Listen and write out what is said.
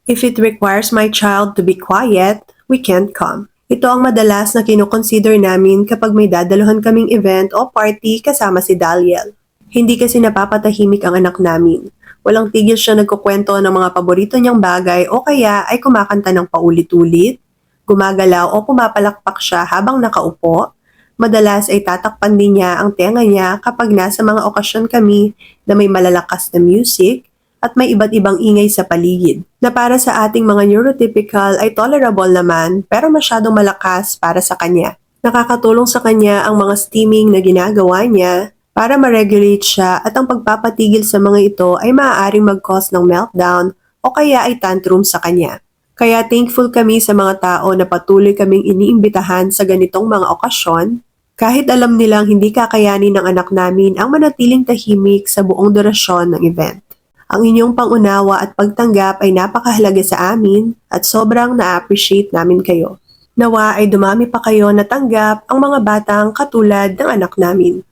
If it requires my child to be quiet, we can't come. Ito ang madalas na kinukonsider namin kapag may dadaluhan kaming event o party kasama si Daliel. Hindi kasi napapatahimik ang anak namin. Walang tigil siya nagkukwento ng mga paborito niyang bagay o kaya ay kumakanta ng paulit-ulit, gumagalaw o pumapalakpak siya habang nakaupo. Madalas ay tatakpan din niya ang tenga niya kapag nasa mga okasyon kami na may malalakas na music at may iba't ibang ingay sa paligid, na para sa ating mga neurotypical ay tolerable naman pero masyadong malakas para sa kanya. Nakakatulong sa kanya ang mga steaming na ginagawa niya para ma-regulate siya at ang pagpapatigil sa mga ito ay maaaring mag-cause ng meltdown o kaya ay tantrum sa kanya. Kaya thankful kami sa mga tao na patuloy kaming iniimbitahan sa ganitong mga okasyon kahit alam nilang hindi kakayanin ng anak namin ang manatiling tahimik sa buong durasyon ng event. Ang inyong pangunawa at pagtanggap ay napakahalaga sa amin at sobrang na-appreciate namin kayo. Nawa ay dumami pa kayo na tanggap ang mga batang katulad ng anak namin.